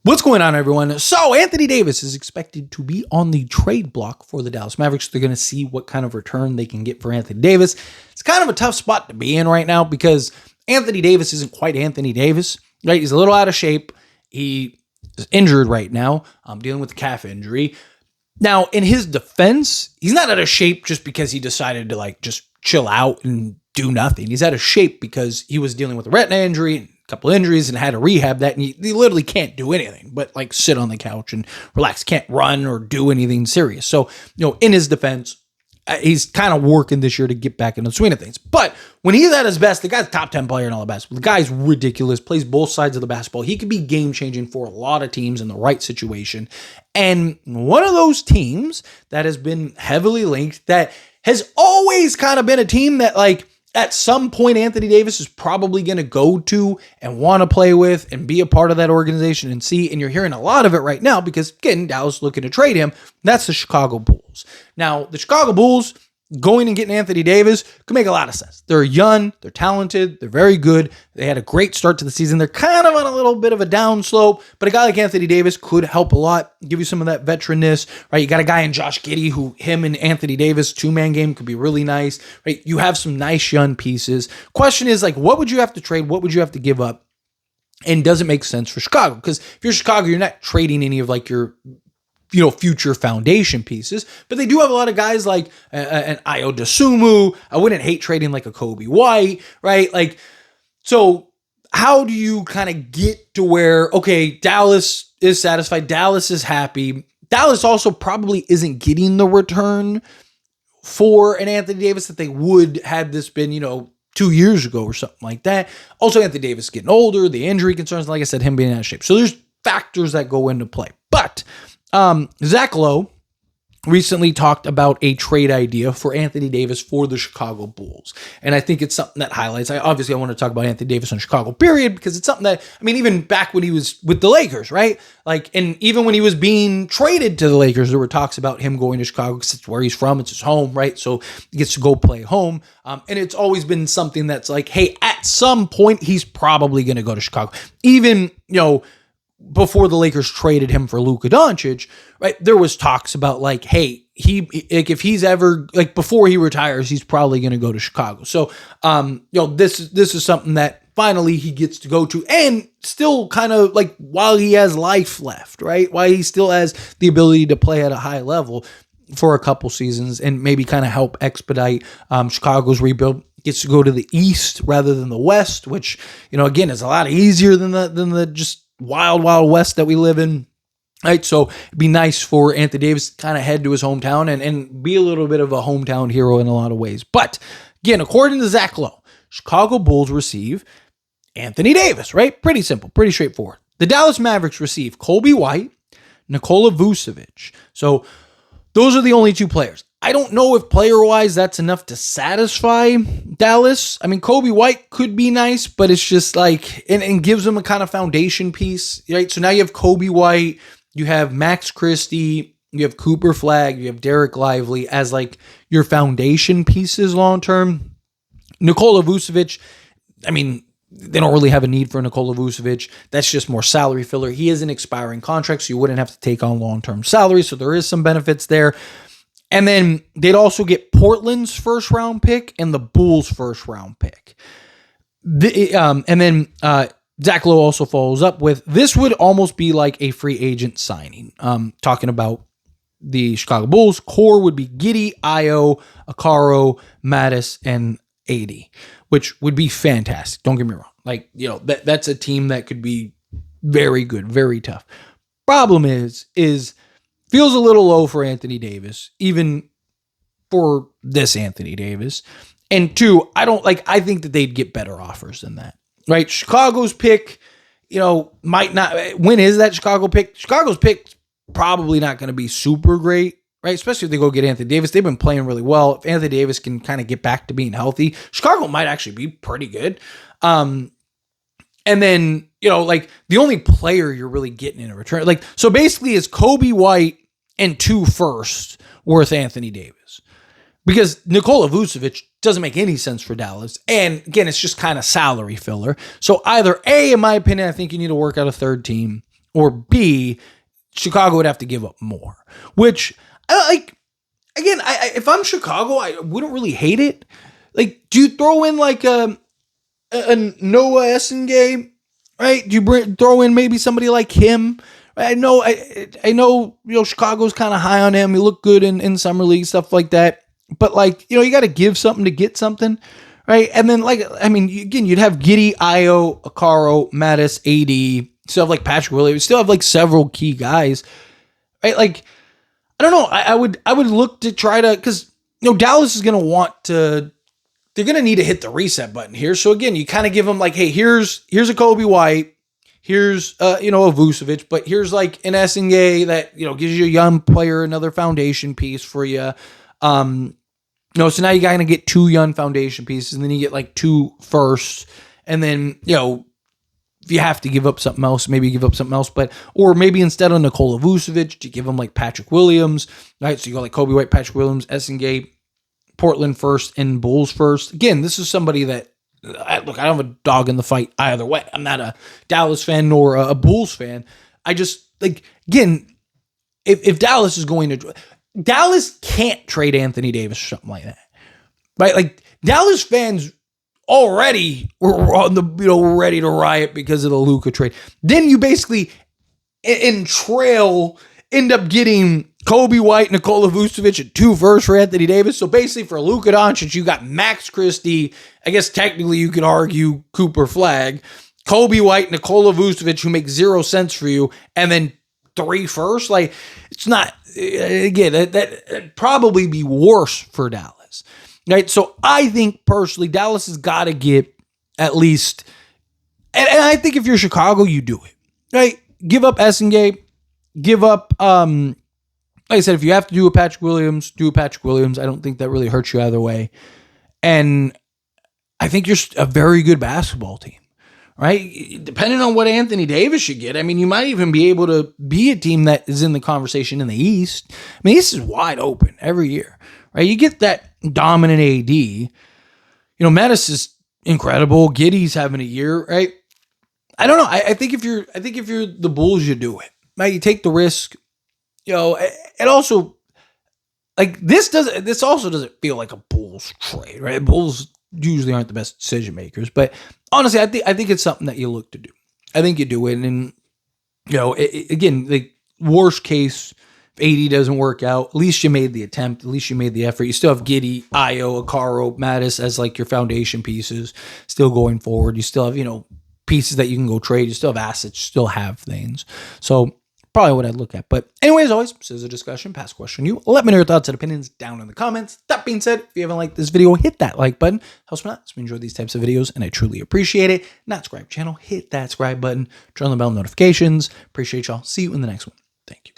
What's going on, everyone? So Anthony Davis is expected to be on the trade block for the Dallas Mavericks. They're going to see what kind of return they can get for Anthony Davis. It's kind of a tough spot to be in right now because Anthony Davis isn't quite Anthony Davis, right? He's a little out of shape. He is injured right now. Dealing with a calf injury. Now, in his defense, he's not out of shape just because he decided to just chill out and do nothing. He's out of shape because he was dealing with a retina injury and couple injuries and had to rehab that, and he literally can't do anything but sit on the couch and relax, can't run or do anything serious. So, in his defense, he's kind of working this year to get back into the swing of things. But when he's at his best, the guy's top 10 player in all of basketball. The guy's ridiculous, plays both sides of the basketball. He could be game-changing for a lot of teams in the right situation. And one of those teams that has been heavily linked, that has always kind of been a team that at some point, Anthony Davis is probably going to go to and want to play with and be a part of that organization and see. And you're hearing a lot of it right now because, again, Dallas looking to trade him. That's the Chicago Bulls. Now, the Chicago Bulls going and getting Anthony Davis could make a lot of sense. They're young, they're talented, they're very good. They had a great start to the season. They're kind of on a little bit of a down slope, but a guy like Anthony Davis could help a lot, give you some of that veteranness, right? You got a guy in Josh Giddey who him and Anthony Davis, two-man game could be really nice, right? You have some nice young pieces. Question is, what would you have to trade? What would you have to give up? And does it make sense for Chicago? Because if you're Chicago, you're not trading any of your future foundation pieces, but they do have a lot of guys like an Ayo Dosunmu. I wouldn't hate trading a Kobe White, right? So how do you kind of get to where, okay, Dallas is satisfied, Dallas is happy. Dallas also probably isn't getting the return for an Anthony Davis that they would had this been, 2 years ago or something like that. Also, Anthony Davis getting older, the injury concerns, like I said, him being out of shape. So there's factors that go into play. But Zach Lowe recently talked about a trade idea for Anthony Davis for the Chicago Bulls. And I think it's something that highlights, I want to talk about Anthony Davis on Chicago, period, because it's something that, even back when he was with the Lakers, right? And even when he was being traded to the Lakers, there were talks about him going to Chicago because it's where he's from, it's his home, right? So he gets to go play home. And it's always been something that's hey, at some point, he's probably going to go to Chicago. Even, before the Lakers traded him for Luka Doncic, right? There was talks about hey, if he's ever before he retires, he's probably going to go to Chicago. So, this is something that finally he gets to go to, and still kind of while he has life left, right? While he still has the ability to play at a high level for a couple seasons and maybe kind of help expedite Chicago's rebuild. Gets to go to the East rather than the West, which again is a lot easier than the just wild west that we live in, right? So it'd be nice for Anthony Davis to kind of head to his hometown and be a little bit of a hometown hero in a lot of ways. But again, according to Zach Lowe, Chicago Bulls receive Anthony Davis, right? Pretty simple, pretty straightforward. The Dallas Mavericks receive Kobe White, Nikola Vucevic. So those are the only two players. I don't know if player-wise that's enough to satisfy Dallas. Kobe White could be nice, but it's just and gives them a kind of foundation piece, right? So now you have Kobe White, you have Max Christie, you have Cooper Flagg, you have Derek Lively as your foundation pieces long-term. Nikola Vucevic, they don't really have a need for Nikola Vucevic. That's just more salary filler. He is an expiring contract, so you wouldn't have to take on long-term salary, so there is some benefits there. And then they'd also get Portland's first round pick and the Bulls' first round pick. And then Zach Lowe also follows up with, this would almost be like a free agent signing. Talking about the Chicago Bulls, core would be Giddey, Ayo, Okaro, Mattis, and AD, which would be fantastic. Don't get me wrong. That's a team that could be very good, very tough. Problem is feels a little low for Anthony Davis, even for this Anthony Davis. And two, I think that they'd get better offers than that, right? Chicago's pick, might not, when is that Chicago pick? Chicago's pick probably not going to be super great, right? Especially if they go get Anthony Davis. They've been playing really well. If Anthony Davis can kind of get back to being healthy, Chicago might actually be pretty good. And then, the only player you're really getting in a return, so basically is Kobe White and 2 firsts worth Anthony Davis. Because Nikola Vucevic doesn't make any sense for Dallas. And again, it's just kind of salary filler. So either A, in my opinion, I think you need to work out a third team, or B, Chicago would have to give up more, which like, again, if I'm Chicago, I wouldn't really hate it. Like, do you throw in like a Noah Essengay, right? Do you throw in maybe somebody like him? I know, Chicago's kind of high on him. He looked good in summer league, stuff like that. But like, you got to give something to get something, right? And then like, I mean, again, you'd have Giddey, Io, Akaro, Mattis, AD. Still have like Patrick Williams. Still have like several key guys, right? Like, I don't know. I would look to try to, because Dallas is going to want to. They're going to need to hit the reset button here. So again, you kind of give them like, hey, here's a Kobe White, here's a Vucevic, but here's like an Essengay that gives you a young player, another foundation piece for you. So now you got to get 2 young foundation pieces, and then you get like 2 firsts, and then if you have to give up something else, maybe give up something else, or maybe instead of Nikola Vucevic, you give them like Patrick Williams, right? So you go like Kobe White, Patrick Williams, Essengay, Portland first, and Bulls first. Again, this is somebody that I don't have a dog in the fight either way. I'm not a Dallas fan nor a Bulls fan. I just like, again, if Dallas is going to, Dallas can't trade Anthony Davis or something like that, right? Like Dallas fans already were on the ready to riot because of the Luka trade. Then you basically in trail end up getting Kobe White, Nikola Vucevic, and 2 firsts for Anthony Davis. So basically for Luka Doncic, you got Max Christie. I guess technically you could argue Cooper Flag, Kobe White, Nikola Vucevic, who makes 0 sense for you, and then 3 firsts. Like, it's not, again, that'd probably be worse for Dallas. Right? So I think personally, Dallas has got to get at least, and I think if you're Chicago, you do it. Right? Give up Essengay, give up, like I said, if you have to do a Patrick Williams, do a Patrick Williams. I don't think that really hurts you either way. And I think you're a very good basketball team, right? Depending on what Anthony Davis you get, I mean, you might even be able to be a team that is in the conversation in the East. I mean, this is wide open every year, right? You get that dominant AD. Mattis is incredible. Giddey's having a year, right? I don't know. I think if you're the Bulls, you do it. Right? You take the risk. It also, like, this also doesn't feel like a Bulls trade, right? Bulls usually aren't the best decision makers, but honestly, I think it's something that you look to do. I think you do it, and again, like, worst case, if AD doesn't work out, at least you made the attempt, at least you made the effort. You still have Giddey, Io, Akaro, Mattis as like your foundation pieces still going forward. You still have pieces that you can go trade. You still have assets. You still have things. So probably what I'd look at. But anyway, as always, this is a discussion, past question. You let me know your thoughts and opinions down in the comments. That being said, if you haven't liked this video, hit that like button. Helps me out. So we enjoy these types of videos, and I truly appreciate it. Not subscribe channel, hit that subscribe button, turn on the bell notifications. Appreciate y'all. See you in the next one. Thank you.